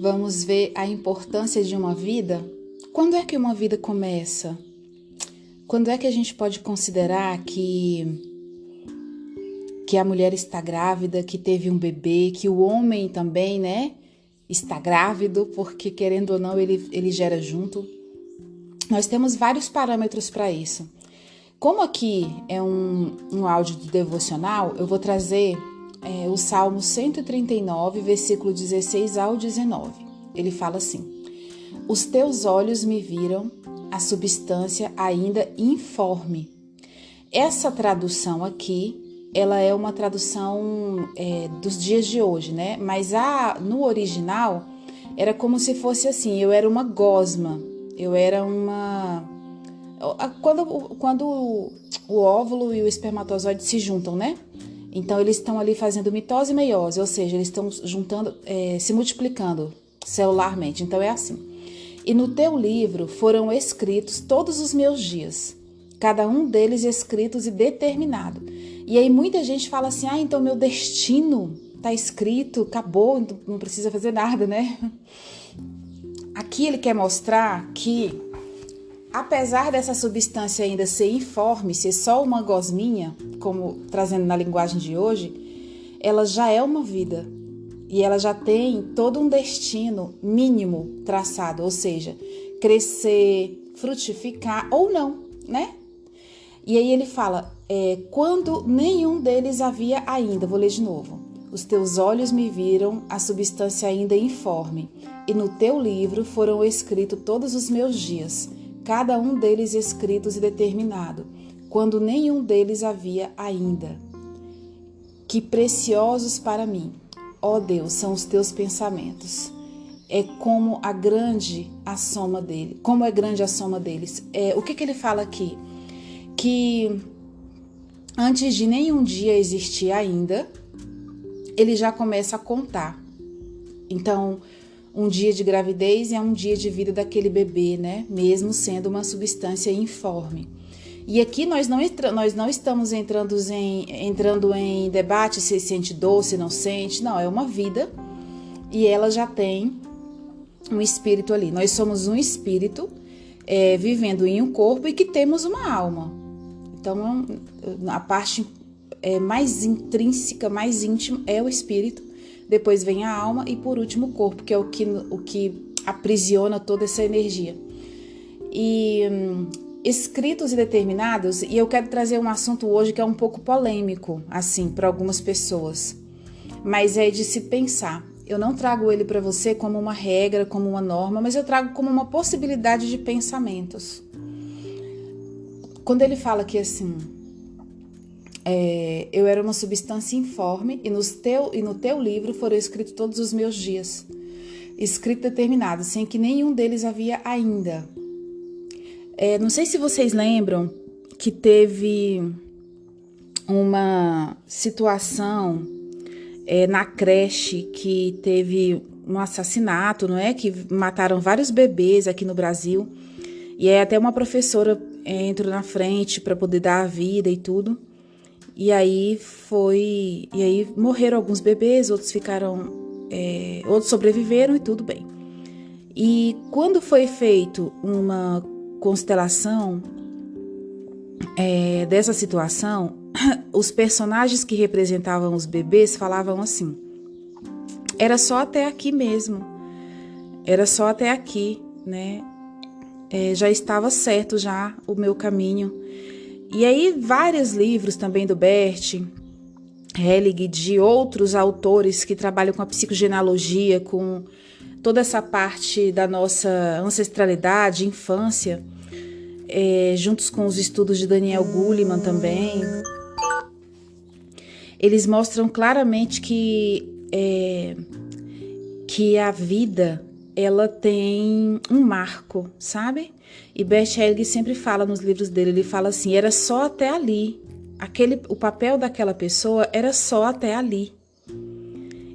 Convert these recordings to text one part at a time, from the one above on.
Vamos ver a importância de uma vida? Quando é que uma vida começa? Quando é que a gente pode considerar que a mulher está grávida, que teve um bebê, que o homem também, né, está grávido, porque querendo ou não ele gera junto? Nós temos vários parâmetros para isso. Como aqui é um áudio de devocional, eu vou trazer o Salmo 139, versículo 16 ao 19. Ele fala assim: os teus olhos me viram a substância ainda informe. Essa tradução aqui, ela é uma tradução dos dias de hoje, né? Mas no original, era como se fosse assim, eu era uma gosma, eu era uma... Quando o óvulo e o espermatozoide se juntam, né? Então, eles estão ali fazendo mitose e meiose, ou seja, eles estão juntando, se multiplicando celularmente. Então, é assim. E no teu livro foram escritos todos os meus dias, cada um deles escritos e determinado. E aí muita gente fala assim, então meu destino está escrito, acabou, não precisa fazer nada, né? Aqui ele quer mostrar que, apesar dessa substância ainda ser informe, ser só uma gosminha, como trazendo na linguagem de hoje, ela já é uma vida. E ela já tem todo um destino mínimo traçado, ou seja, crescer, frutificar ou não, né? E aí ele fala, quando nenhum deles havia ainda, vou ler de novo. Os teus olhos me viram a substância ainda informe, e no teu livro foram escritos todos os meus dias, cada um deles escritos e determinado, quando nenhum deles havia ainda. Que preciosos para mim, ó Deus, são os teus pensamentos. É como a grande a soma dele. Como é grande a soma deles. O que ele fala aqui? Que antes de nenhum dia existir ainda, ele já começa a contar. Então, um dia de gravidez é um dia de vida daquele bebê, né? Mesmo sendo uma substância informe. E aqui nós não estamos entrando em debate se sente dor, se não sente. Não, é uma vida e ela já tem um espírito ali. Nós somos um espírito vivendo em um corpo e que temos uma alma. Então, a parte mais intrínseca, mais íntima é o espírito. Depois vem a alma e, por último, o corpo, que é o que aprisiona toda essa energia. E... escritos e determinados, e eu quero trazer um assunto hoje que é um pouco polêmico, assim, para algumas pessoas, mas é de se pensar. Eu não trago ele para você como uma regra, como uma norma, mas eu trago como uma possibilidade de pensamentos. Quando ele fala que assim, eu era uma substância informe e no teu livro foram escritos todos os meus dias, escrito determinado, sem que nenhum deles havia ainda. Não sei se vocês lembram que teve uma situação na creche que teve um assassinato, não é? Que mataram vários bebês aqui no Brasil. E aí até uma professora entrou na frente para poder dar a vida e tudo. E aí morreram alguns bebês, outros outros sobreviveram e tudo bem. E quando foi feito uma constelação dessa situação, os personagens que representavam os bebês falavam assim: era só até aqui mesmo, era só até aqui, né? Já estava certo já o meu caminho. E aí vários livros também do Bert Hellinger, de outros autores que trabalham com a psicogenealogia, com toda essa parte da nossa ancestralidade, infância, juntos com os estudos de Daniel Goleman também, eles mostram claramente que a vida, ela tem um marco, sabe? E Bert Hellinger sempre fala nos livros dele, ele fala assim, era só até ali, o papel daquela pessoa era só até ali.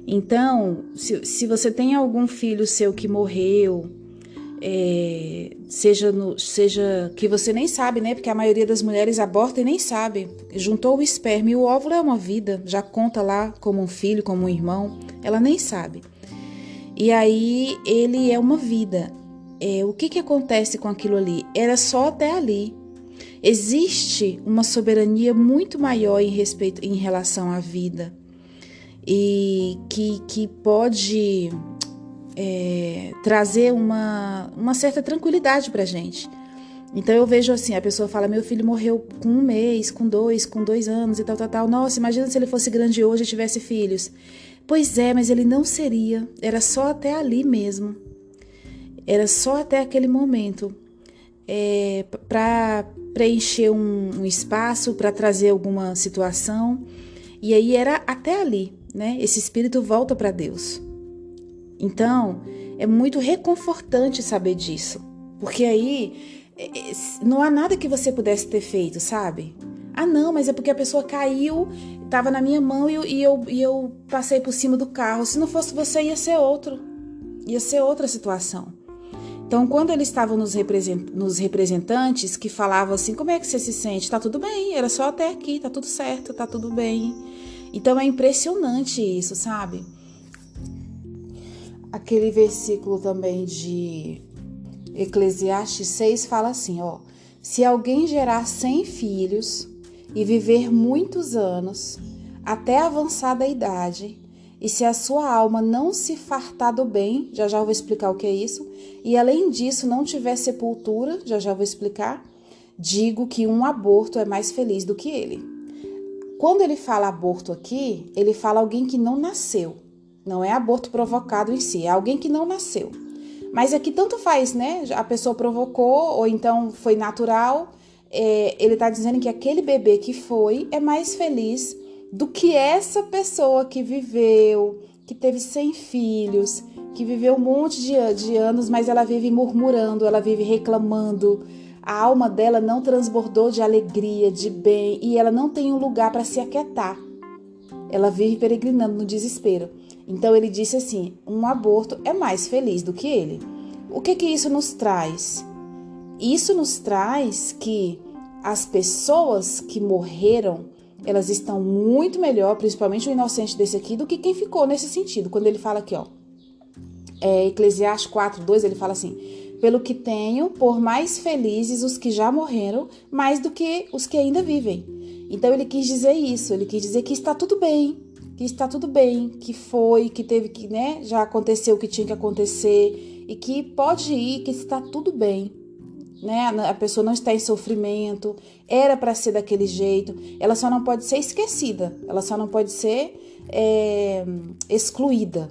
Então, se você tem algum filho seu que morreu, seja que você nem sabe, né? Porque a maioria das mulheres aborta e nem sabe. Juntou o esperma e o óvulo é uma vida, já conta lá como um filho, como um irmão, ela nem sabe. E aí ele é uma vida. O que acontece com aquilo ali? Era só até ali. Existe uma soberania muito maior em relação à vida e que pode trazer uma certa tranquilidade para a gente. Então eu vejo assim, a pessoa fala, meu filho morreu com 1 mês, com 2 anos e tal. Nossa, imagina se ele fosse grande hoje e tivesse filhos. Pois é, mas ele não seria. Era só até ali mesmo. Era só até aquele momento. Para preencher um espaço, para trazer alguma situação. E aí era até ali, né? Esse espírito volta para Deus. Então, é muito reconfortante saber disso. Porque aí não há nada que você pudesse ter feito, sabe? Ah, não, mas é porque a pessoa caiu, estava na minha mão e eu passei por cima do carro. Se não fosse você, ia ser outro. Ia ser outra situação. Então, quando eles estavam nos representantes que falavam assim, como é que você se sente? Tá tudo bem, era só até aqui, tá tudo certo, tá tudo bem. Então, é impressionante isso, sabe? Aquele versículo também de Eclesiastes 6 fala assim, ó, se alguém gerar 100 filhos e viver muitos anos, até avançada idade, e se a sua alma não se fartar do bem, já vou explicar o que é isso, e além disso não tiver sepultura, já vou explicar, digo que um aborto é mais feliz do que ele. Quando ele fala aborto aqui, ele fala alguém que não nasceu. Não é aborto provocado em si, é alguém que não nasceu. Mas aqui tanto faz, né? A pessoa provocou ou então foi natural. Ele está dizendo que aquele bebê que foi é mais feliz do que essa pessoa que viveu, que teve 100 filhos, que viveu um monte de anos, mas ela vive murmurando, ela vive reclamando. A alma dela não transbordou de alegria, de bem, e ela não tem um lugar para se aquietar. Ela vive peregrinando no desespero. Então ele disse assim, um aborto é mais feliz do que ele. O que isso nos traz? Isso nos traz que as pessoas que morreram, elas estão muito melhor, principalmente o inocente desse aqui, do que quem ficou nesse sentido. Quando ele fala aqui, ó, Eclesiastes 4:2, ele fala assim, pelo que tenho, por mais felizes os que já morreram, mais do que os que ainda vivem. Então ele quis dizer isso, ele quis dizer que está tudo bem, que foi, que teve que, né, já aconteceu o que tinha que acontecer e que pode ir, que está tudo bem, né? A pessoa não está em sofrimento, era para ser daquele jeito, ela só não pode ser esquecida, ela só não pode ser excluída,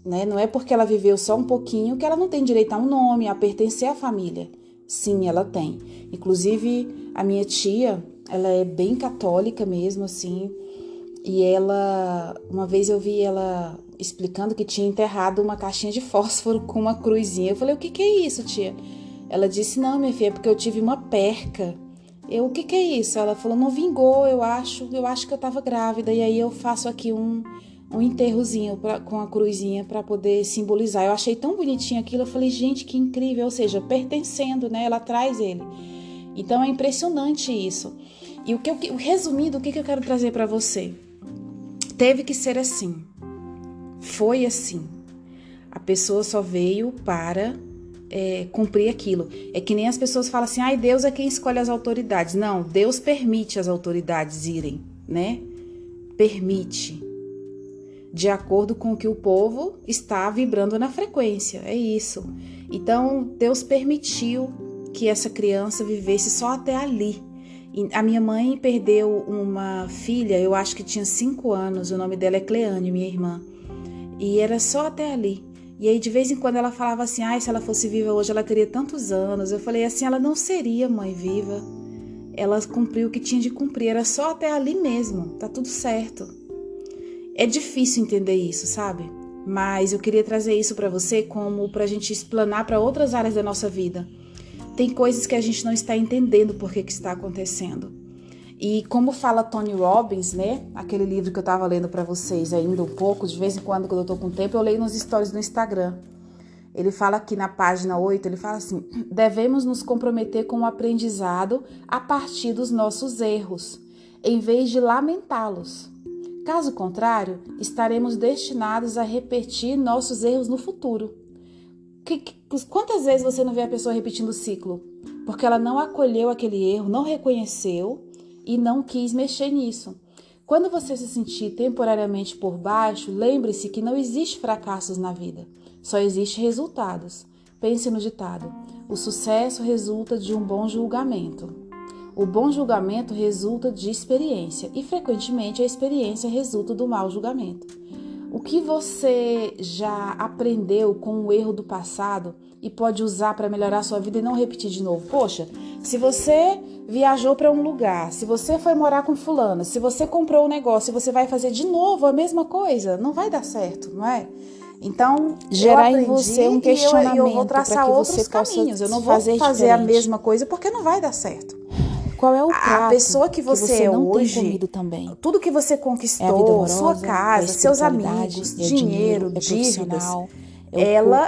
né? Não é porque ela viveu só um pouquinho que ela não tem direito a um nome, a pertencer à família. Sim, ela tem. Inclusive, a minha tia, ela é bem católica mesmo, assim, e ela, uma vez eu vi ela explicando que tinha enterrado uma caixinha de fósforo com uma cruzinha. Eu falei, o que é isso, tia? Ela disse, não, minha filha, é porque eu tive uma perca. O que é isso? Ela falou, não vingou, eu acho que eu tava grávida, e aí eu faço aqui um enterrozinho com a cruzinha para poder simbolizar. Eu achei tão bonitinho aquilo, eu falei, gente, que incrível, ou seja, pertencendo, né? Ela traz ele. Então é impressionante isso. E resumindo, o que eu quero trazer para você? Teve que ser assim. Foi assim. A pessoa só veio para cumprir aquilo. É que nem as pessoas falam assim, ai, Deus é quem escolhe as autoridades. Não, Deus permite as autoridades irem, né? Permite. De acordo com o que o povo está vibrando na frequência. É isso. Então, Deus permitiu que essa criança vivesse só até ali. A minha mãe perdeu uma filha, eu acho que tinha 5 anos, o nome dela é Cleane, minha irmã. E era só até ali. E aí, de vez em quando, ela falava assim, ai, se ela fosse viva hoje, ela teria tantos anos. Eu falei assim, ela não seria mãe viva. Ela cumpriu o que tinha de cumprir, era só até ali mesmo, tá tudo certo. É difícil entender isso, sabe? Mas eu queria trazer isso para você como pra gente explanar para outras áreas da nossa vida. Tem coisas que a gente não está entendendo por que está acontecendo. E como fala Tony Robbins, né? Aquele livro que eu estava lendo para vocês ainda um pouco, de vez em quando eu estou com tempo, eu leio nos stories no Instagram. Ele fala aqui na página 8, ele fala assim, devemos nos comprometer com o aprendizado a partir dos nossos erros, em vez de lamentá-los. Caso contrário, estaremos destinados a repetir nossos erros no futuro. Quantas vezes você não vê a pessoa repetindo o ciclo? Porque ela não acolheu aquele erro, não reconheceu e não quis mexer nisso. Quando você se sentir temporariamente por baixo, lembre-se que não existe fracassos na vida, só existe resultados. Pense no ditado: o sucesso resulta de um bom julgamento. O bom julgamento resulta de experiência e, frequentemente, a experiência resulta do mau julgamento. O que você já aprendeu com o erro do passado e pode usar para melhorar sua vida e não repetir de novo? Poxa, se você viajou para um lugar, se você foi morar com fulano, se você comprou um negócio e você vai fazer de novo a mesma coisa, não vai dar certo, não é? Então, gerar em você um questionamento, eu vou traçar outros caminhos. Eu não vou fazer a mesma coisa porque não vai dar certo. Qual é o prato a pessoa que você é não hoje, tem comido também? Tudo que você conquistou, sua casa, seus amigos, dinheiro, dívidas,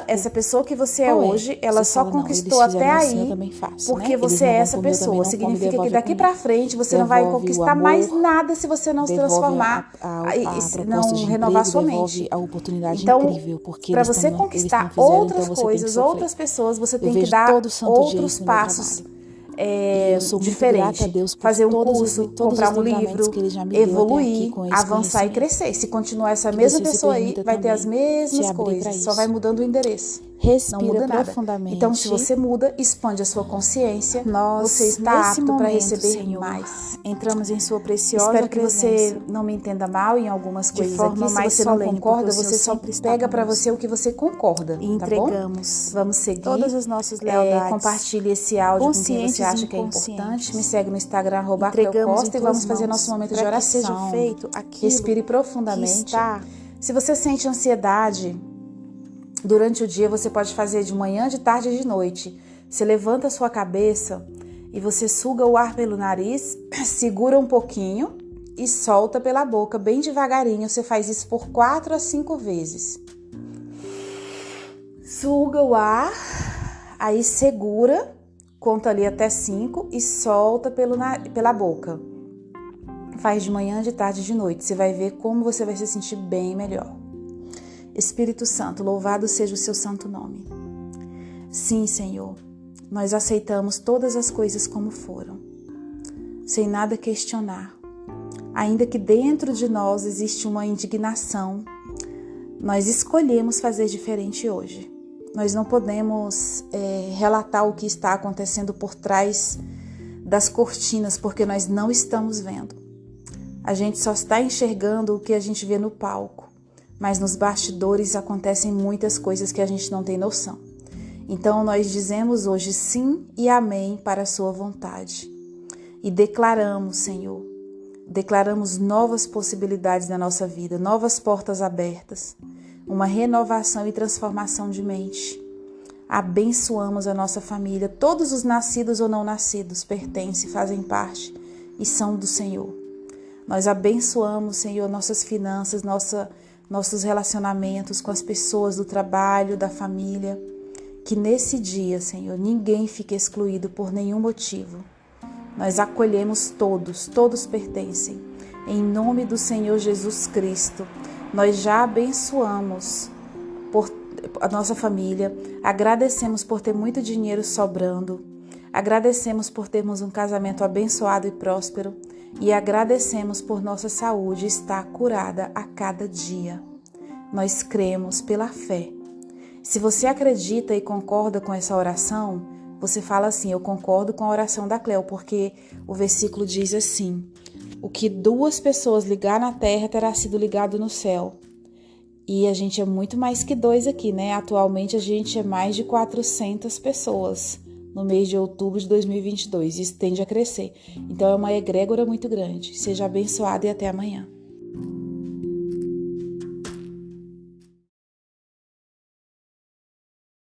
essa pessoa que você é hoje, ela só conquistou até aí porque você é essa pessoa. Significa que daqui pra frente você não vai conquistar mais nada se você não se transformar, não renovar sua mente. Então, para você conquistar outras coisas, outras pessoas, você tem que dar outros passos diferente, fazer um curso, comprar um livro, evoluir, avançar e crescer. Se continuar essa mesma pessoa aí, vai ter as mesmas coisas, só vai mudando o endereço. Respira não muda nada. Profundamente. Então, se você muda, expande a sua consciência, você está apto para receber mais. Entramos em sua preciosa Espero que presença. Você não me entenda mal em algumas coisas aqui. Se você não concorda, você só pega para você o que você concorda, e entregamos. Tá bom? Vamos seguir. Todas as nossas lealdades. Compartilhe esse áudio com quem você acha que é importante. Me segue no Instagram, @CleoCosta, e vamos fazer nosso momento de oração. Que seja feito Respire profundamente. Se você sente ansiedade durante o dia, você pode fazer de manhã, de tarde e de noite. Você levanta a sua cabeça e você suga o ar pelo nariz, segura um pouquinho e solta pela boca bem devagarinho. Você faz isso por 4 a 5 vezes. Suga o ar, aí segura, conta ali até 5 e solta pela boca. Faz de manhã, de tarde e de noite. Você vai ver como você vai se sentir bem melhor. Espírito Santo, louvado seja o seu santo nome. Sim, Senhor, nós aceitamos todas as coisas como foram, sem nada questionar. Ainda que dentro de nós existe uma indignação, nós escolhemos fazer diferente hoje. Nós não podemos relatar o que está acontecendo por trás das cortinas, porque nós não estamos vendo. A gente só está enxergando o que a gente vê no palco. Mas nos bastidores acontecem muitas coisas que a gente não tem noção. Então nós dizemos hoje sim e amém para a sua vontade. E declaramos, Senhor, declaramos novas possibilidades na nossa vida, novas portas abertas, uma renovação e transformação de mente. Abençoamos a nossa família, todos os nascidos ou não nascidos pertencem, fazem parte e são do Senhor. Nós abençoamos, Senhor, nossas finanças, nossos relacionamentos com as pessoas do trabalho, da família. Que nesse dia, Senhor, ninguém fique excluído por nenhum motivo. Nós acolhemos todos pertencem. Em nome do Senhor Jesus Cristo, nós já abençoamos por a nossa família, agradecemos por ter muito dinheiro sobrando, agradecemos por termos um casamento abençoado e próspero e agradecemos por nossa saúde estar curada a cada dia. Nós cremos pela fé. Se você acredita e concorda com essa oração, você fala assim: eu concordo com a oração da Cleo, porque o versículo diz assim: o que 2 pessoas ligar na terra terá sido ligado no céu. E a gente é muito mais que 2 aqui, né? Atualmente a gente é mais de 400 pessoas no mês de outubro de 2022. Isso tende a crescer. Então é uma egrégora muito grande. Seja abençoado e até amanhã.